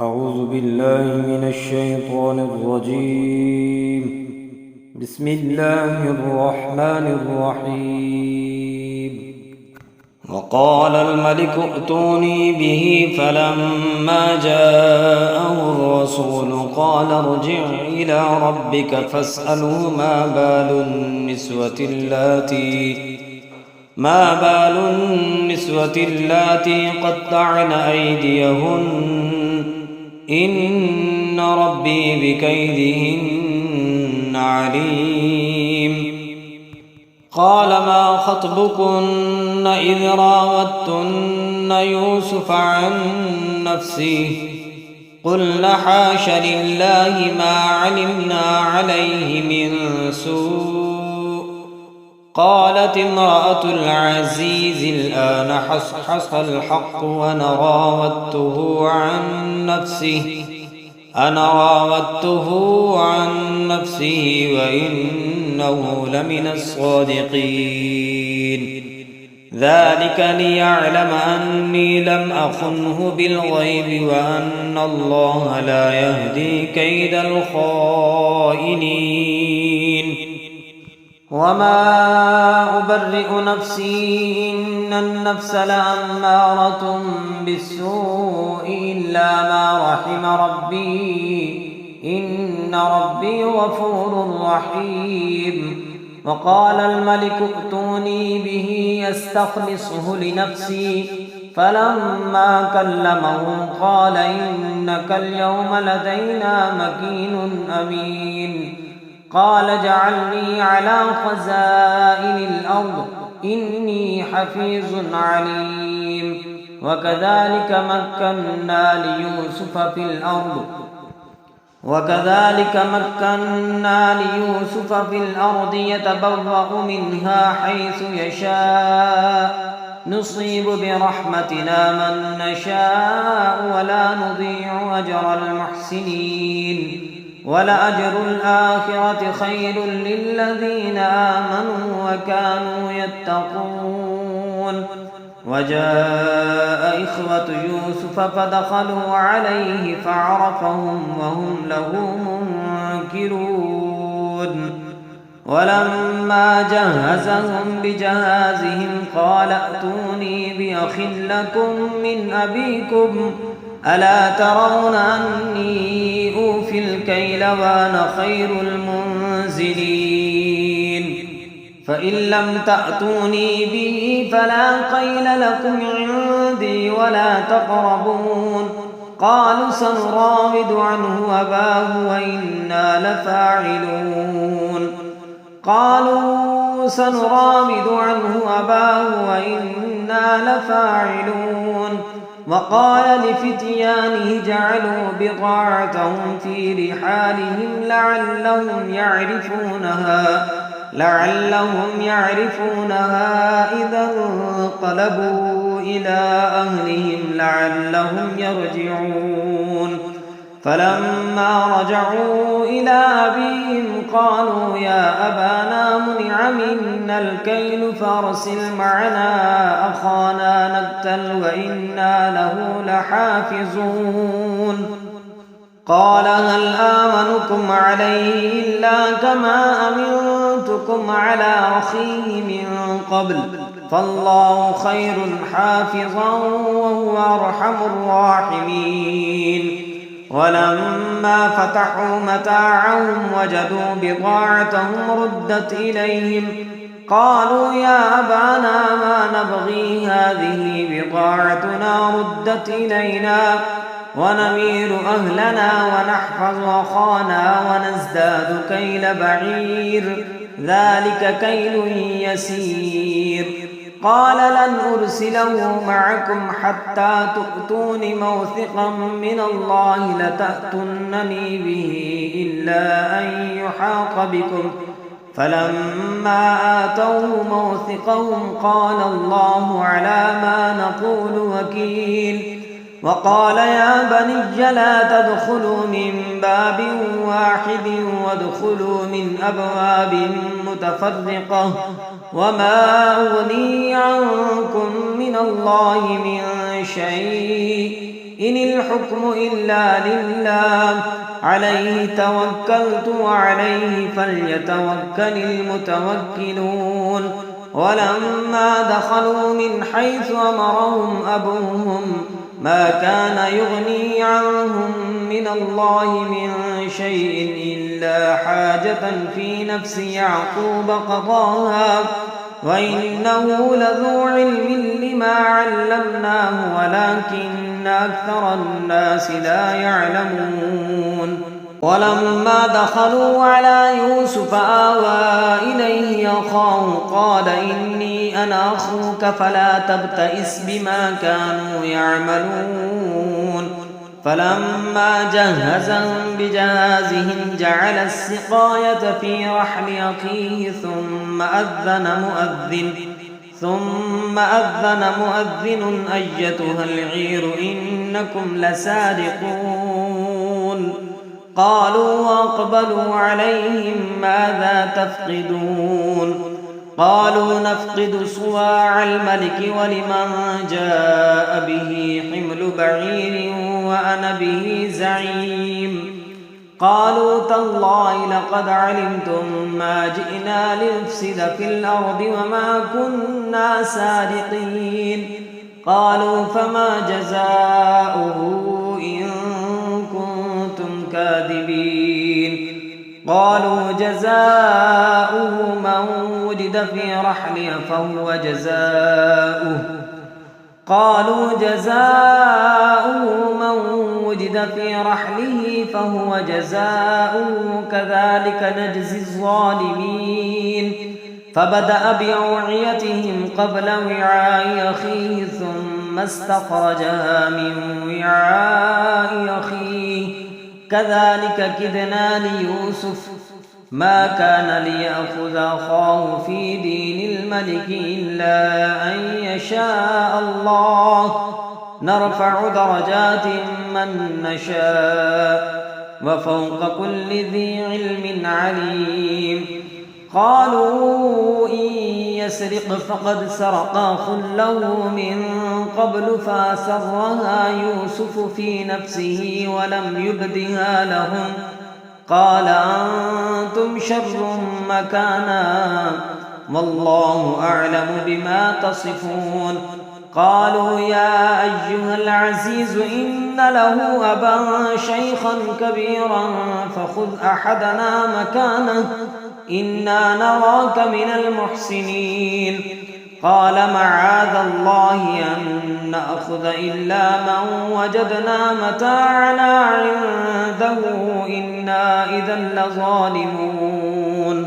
أعوذ بالله من الشيطان الرجيم. بسم الله الرحمن الرحيم. وقال الملك ائتوني به فلما جاءه الرسول قال ارجع إلى ربك فاسأله ما بال النسوة اللاتي قطعن أيديهن إن ربي بكيدهن عليم. قال ما خطبكن إذ راوتن يوسف عن نفسه قلن حاش لله ما علمنا عليه من سوء. قالت امرأة العزيز الآن حصحص الحق وأنا راودته عن نفسه وإنه لمن الصادقين. ذلك ليعلم أني لم أخنه بالغيب وأن الله لا يهدي كيد الخائنين. وما أبرئ نفسي إن النفس لأمارة بالسوء إلا ما رحم ربي إن ربي غفور رحيم. وقال الملك ائتوني به يستخلصه لنفسي فلما كلمه قال إنك اليوم لدينا مكين أمين. قال اجعلني على خزائن الأرض إني حفيظ عليم. وكذلك مكنا ليوسف في الأرض يتبوأ منها حيث يشاء نصيب برحمتنا من نشاء ولا نضيع أجر المحسنين. ولأجر الآخرة خير للذين آمنوا وكانوا يتقون. وجاء إخوة يوسف فدخلوا عليه فعرفهم وهم له منكرون. ولما جهزهم بجهازهم قال ائتوني بأخ لكم من أبيكم ألا ترون أني أوفي الكيل وأنا خير المنزلين. فإن لم تأتوني به فلا قيل لكم عندي ولا تقربون. قالوا سنراود عنه أباه وإنا لفاعلون. وقال لفتيانه جعلوا بضاعتهم في رحالهم لعلهم يعرفونها إذا انقلبوا إلى أهلهم لعلهم يرجعون. فلما رجعوا إلى أبيهم قالوا يا أبانا منع منا الكيل فأرسل معنا أخانا نكتل وإنا له لحافظون. قال هل آمنكم عليه إلا كما أمنتكم على أخيه من قبل فالله خير حافظا وهو أرحم الراحمين. ولما فتحوا متاعهم وجدوا بضاعتهم ردت إليهم قالوا يا أبانا ما نبغي هذه بضاعتنا ردت إلينا ونمير أهلنا ونحفظ أخانا ونزداد كيل بعير ذلك كيل يسير. قال لن أرسله معكم حتى تؤتون موثقا من الله لتأتونني به إلا أن يحاط بكم. فلما آتوه موثقهم قال الله على ما نقول وكيل. وقال يا بني لا تدخلوا من باب واحد وادخلوا من أبواب متفرقة وما أغني عنكم من الله من شيء إن الحكم إلا لله عليه توكلت وعليه فليتوكل المتوكلون ولما دخلوا من حيث أمرهم أبوهم ما كان يغني عنهم من الله من شيء إلا حاجة في نفس يعقوب قضاها وإنه لذو علم لما علمناه ولكن أكثر الناس لا يعلمون ولما دخلوا على يوسف آوى إليه أخاه قال إني أنا أخوك فلا تبتئس بما كانوا يعملون فلما جهزهم بجهازهم جعل السقاية في رحل أخيه ثم أذن مؤذن أيتها العير إنكم لسارقون قالوا وأقبلوا عليهم ماذا تفقدون قالوا نفقد صواع الملك ولمن جاء به حمل بعير وأنا به زعيم قالوا تالله لقد علمتم ما جئنا لنفسد في الأرض وما كنا سارقين قالوا فما جزاؤه إن كنتم كاذبين قالوا جزاؤه من وجد في رحله فهو جزاؤه كذلك نجزي الظالمين فبدأ بأوعيتهم قبل وعاء أخيه ثم استخرجها من وعاء أخيه كذلك كدنا ليوسف ما كان ليأخذ أخاه في دين الملك إلا أن يشاء الله نرفع درجات من نشاء وفوق كل ذي علم عليم قالوا إن يسرق فقد سرق أخ له من قبل فأسرها يوسف في نفسه ولم يبدها لهم قال أنتم شر مكانا والله أعلم بما تصفون قالوا يا أيها العزيز إن له أبا شيخا كبيرا فخذ أحدنا مكانه إنا نراك من المحسنين قال معاذ الله أن نأخذ إلا من وجدنا متاعنا عنده إنا إذا لظالمون